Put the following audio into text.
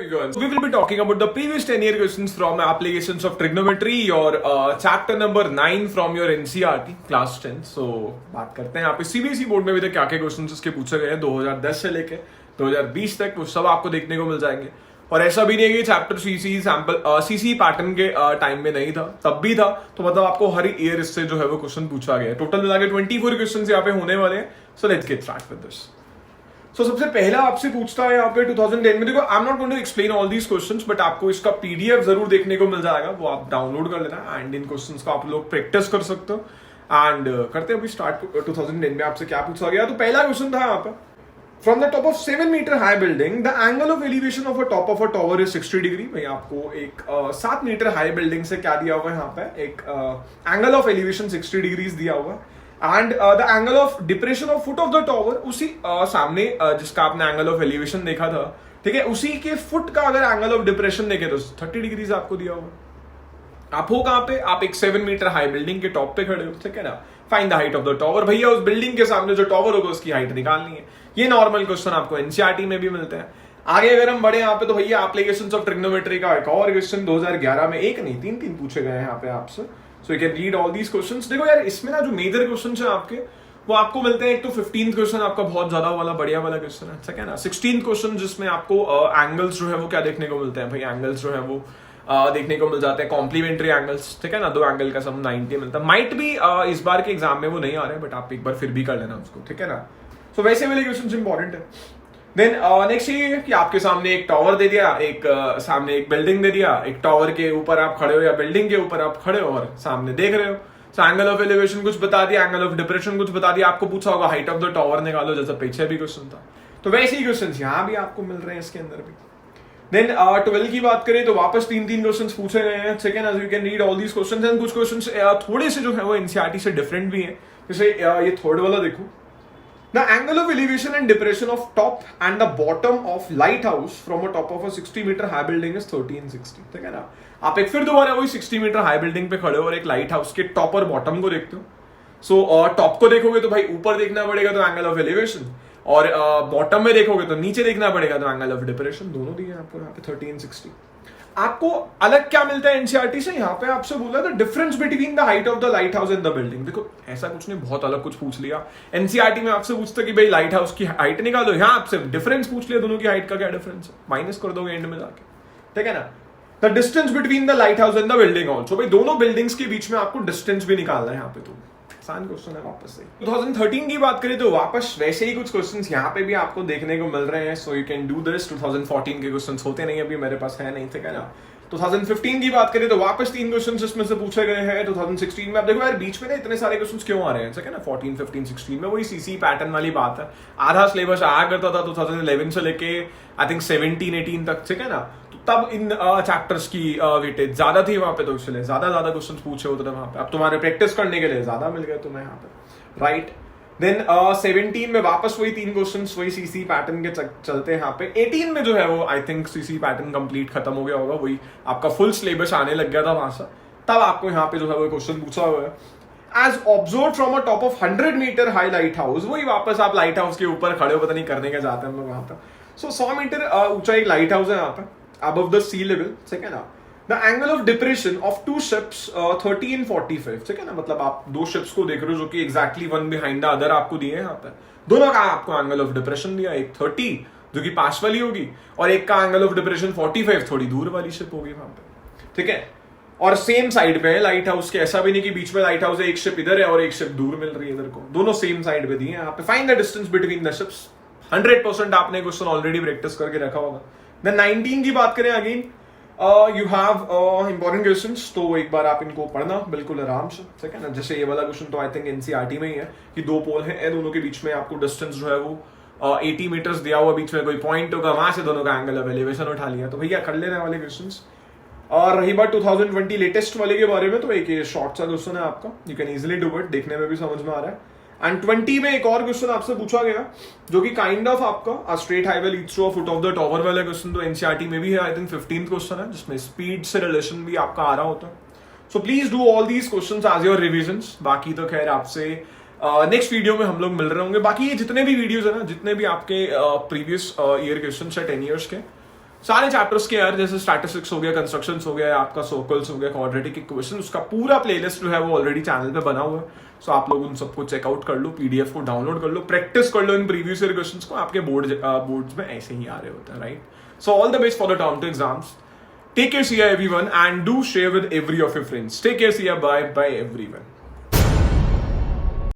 everyone. So we will be talking about the previous 10-year questions from applications of trigonometry, your chapter number 9 from your NCERT class 10. So बात करते हैं यहाँ पे CBSE board में भी क्या क्या क्वेश्चंस इसके पूछे गए हैं 2010 से लेके 2020 तक, वो सब आपको देखने को मिल जाएंगे. और ऐसा भी नहीं है कि चैप्टर सीसी पैटर्न के टाइम में नहीं था, तब भी था. तो मतलब आपको हर ईयर इससे जो है वो क्वेश्चन पूछा गया है. टोटल मिला के 24 क्वेश्चन यहाँ पे होने वाले हैं. So let's get start with this. So सबसे पहला आपसे पूछता है यहाँ पे 2010 में. देखो, I am not going to explain all these questions, but आपको इसका पीडीएफ जरूर देखने को मिल जाएगा, वो आप डाउनलोड कर लेना एंड इन क्वेश्चंस को आप लोग प्रैक्टिस कर सकते हो. एंड करते हैं अभी स्टार्ट. 2010 में आपसे क्या पूछा गया. तो पहला क्वेश्चन था यहाँ पे, From the top of 7 meter high building, the angle of elevation of a top of a tower is 60 degree. भाई आपको एक 7 मीटर हाई बिल्डिंग से क्या दिया हुआ है यहाँ पे, एक एंगल ऑफ एलिवेशन 60 डिग्रीज दिया हुआ है. And the angle of depression of foot of the tower, उसी सामने जिसका आपने एंगल ऑफ एलिवेशन देखा था, ठीक है, उसी के फुट का अगर एंगल ऑफ डिप्रेशन देखे तो 30 डिग्रीज आपको दिया हुआ है. आप हो कहां पे, आप एक 7 मीटर हाई बिल्डिंग के टॉप पे खड़े हो, ठीक है ना. Find the height of the tower. भैया उस बिल्डिंग के सामने जो टॉवर होगा उसकी हाइट निकालनी है. ये नॉर्मल क्वेश्चन आपको एनसीईआरटी में भी मिलते हैं. आगे अगर हम बढ़े यहाँ पे तो भैया एप्लीकेशंस ऑफ ट्रिग्नोमेट्री का एक और क्वेश्चन 2011 में, एक नहीं तीन पूछे गए हैं यहाँ पे आपसे. So you can read all these questions. देखो यार, इसमें ना जो मेजर क्वेश्चन है आपके, वो आपको मिलते हैं. एक तो 15th क्वेश्चन आपका बहुत ज्यादा वाला बढ़िया वाला क्वेश्चन है, ठीक है ना. 16th क्वेश्चन जिसमें आपको एंगल्स जो है वो क्या देखने को मिलते हैं भाई, एंगल्स जो है वो देखने को मिल जाते हैं, कॉम्प्लीमेंट्री एंगल्स, ठीक है ना. 2 एंगल का सम 90 मिलता है. माइट भी इस बार के एग्जाम में वो नहीं आ रहे, बट आप एक बार फिर भी कर लेना उसको, ठीक है ना. सो वैसे वाले क्वेश्चन इंपॉर्टेंट है. देन नेक्स्ट ये कि आपके सामने एक टावर दे दिया, एक सामने एक बिल्डिंग दे दिया. एक टावर के ऊपर आप खड़े हो या बिल्डिंग के ऊपर आप खड़े हो और सामने देख रहे हो. सो एंगल ऑफ एलिवेशन कुछ बता दिया, एंगल ऑफ डिप्रेशन कुछ बता दिया. आपको पूछा होगा हाइट ऑफ द टावर निकालो, जैसा पीछे भी क्वेश्चन था. तो वैसे ही क्वेश्चन यहाँ भी आपको मिल रहे हैं इसके अंदर भी. देन 12 की बात करें तो वापस 3 क्वेश्चंस पूछे गए हैं. Second, as you can read all these questions. And कुछ क्वेश्चंस थोड़े से जो है वो एनसीईआरटी से डिफरेंट भी हैं. जैसे ये थर्ड वाला देखो, the angle of elevation and depression of top and the bottom of lighthouse from a top of a 60 metre high building is 1360, ठीक है ना. आप एक फिर दोबारा वही 60 मीटर हाई बिल्डिंग पे खड़े हो और एक लाइट हाउस के टॉप और बॉटम को देखते हो. सो टॉप को देखोगे तो भाई ऊपर देखना पड़ेगा, तो एंगल ऑफ एलिवेशन, और बॉटम में देखोगे तो नीचे देखना पड़ेगा, तो एंगल ऑफ डिप्रेशन. दोनों दिए आपको यहाँ पे 1360. आपको अलग क्या मिलता है एनसीईआरटी से, यहाँ पे आपसे बोला the difference between the height of the light house and the building. देखो ऐसा कुछ नहीं, बहुत अलग कुछ पूछ लिया. एनसीईआरटी में आपसे पूछता कि भाई लाइट हाउस की हाइट निकालो, यहाँ आपसे डिफरेंस पूछ लिया, दोनों की हाइट का क्या डिफरेंस है, माइनस कर दोगे एंड में जाके, ठीक है ना. The distance between the light house and the building also. भाई दोनों बिल्डिंग्स के बीच में आपको डिस्टेंस भी निकालना है यहाँ पे. तो आसान क्वेश्चन है वापस से. 2013 की बात करें तो वापस वैसे ही कुछ क्वेश्चंस यहाँ पे भी आपको देखने को मिल रहे हैं. So you can do this. 2014 के क्वेश्चंस होते नहीं, अभी मेरे पास है नहीं, ठीक है ना. 2015 की बात करें तो वापस 3 क्वेश्चंस इसमें से पूछे गए हैं. 2016 में आप देखो यार, बीच में ना इतने सारे क्वेश्चंस क्यों आ रहे हैं, ठीक है ना. 14, 15, 16 में वही सीसी पैटर्न वाली बात है. आधा सिलेबस आया करता था 2011 से लेके आई थिंक 17, 18 तक, ठीक है ना. तो तब इन चैप्टर्स की वेटेज ज्यादा थी वहां पे, तो इसलिए ज्यादा क्वेश्चन पूछे होते थे वहां पे. अब तुम्हारे प्रैक्टिस करने के लिए ज्यादा मिल गए तुम्हें यहाँ पे, राइट. देन 17 में वापस वही 3 क्वेश्चंस वही सीसी पैटर्न के चलते हैं यहाँ पे. 18 में जो है वो I think CC pattern complete खत्म हो गया होगा, वही आपका फुल सिलेबस आने लग गया था वहां से. तब आपको यहाँ पे जो है वो क्वेश्चन पूछा हुआ है. As observe from a top of 100 metre high lighthouse. वही वापस आप लाइट हाउस के ऊपर खड़े हो, पता नहीं करने का जाते हैं हम लोग वहां पे. सो 100 मीटर ऊंचा एक लाइट हाउस है यहाँ पे, above the sea level, ठीक है ना. The angle of depression of 2 ships 30 and 45, ठीक है ना. मतलब आप 2 शिप्स को देख रहे हो जो कि exactly one behind the other आपको दिए हैं यहाँ पे. दोनों का आपको एंगल ऑफ डिप्रेशन दिया, एक 30 जो कि पास वाली होगी, और एक का एंगल ऑफ डिप्रेशन 45 थोड़ी दूर वाली शिप होगी वहां पे, ठीक है. और सेम साइड पे है लाइट हाउस के. ऐसा भी नहीं कि बीच में लाइट हाउस है, एक शिप इधर है और एक शिप दूर मिल रही है इधर को. दोनों सेम साइड पे दिए हैं यहाँ पे. Find the distance between the ships. 100% आपने क्वेश्चन ऑलरेडी प्रैक्टिस करके रखा होगा. देन 19 की बात करें, again you have important questions, तो एक बार आप इनको पढ़ना बिल्कुल आराम से, ठीक है ना. जैसे ये वाला क्वेश्चन तो आई थिंक एनसीईआरटी में ही है कि 2 पोल है, दोनों के बीच में आपको डिस्टेंस जो है वो 80 मीटर्स दिया हुआ, बीच में कोई पॉइंट होगा, वहां से दोनों का एंगल ऑफ एलिवेशन उठा लिया. तो भैया कर लेने वाले क्वेश्चंस. और रही बात 2020 लेटेस्ट वाले के बारे में, तो एक ये शॉर्ट सा क्वेश्चन है आपका, you can easily do it, देखने में भी समझ में आ रहा है. एंड 20 में एक और क्वेश्चन आपसे पूछा गया जो कि काइंड ऑफ आपका straight highway leads to a foot of the tower वाला क्वेश्चन. तो एनसीईआरटी में भी है, आई थिंक 15th क्वेश्चन है, जिसमें स्पीड से रिलेशन भी आपका आ रहा होता है. So please do all these questions as your revisions. बाकी तो खैर आपसे नेक्स्ट वीडियो में हम लोग मिल रहे होंगे. बाकी ये जितने भी वीडियोस है ना, जितने भी आपके प्रीवियस ईयर क्वेश्चन है 10 ईयर्स के, सारे चैप्टर्स के यार, जैसे स्टैटिस्टिक्स हो गया, कंस्ट्रक्शन हो गया, आपका सर्कल्स हो गया, क्वाड्रेटिक इक्वेशन, उसका पूरा प्लेलिस्ट जो है वो ऑलरेडी चैनल पे बना हुआ है. सो आप लोग उन सबको चेकआउट कर लो, पीडीएफ को डाउनलोड कर लो, प्रैक्टिस कर लो इन प्रीवियस ईयर क्वेश्चंस को. आपके बोर्ड्स में ऐसे ही आ रहे होते हैं, right? So all the best for the term 2 exams. Take care, see ya everyone, and do share with every of your friends. Take care, see ya, bye everyone.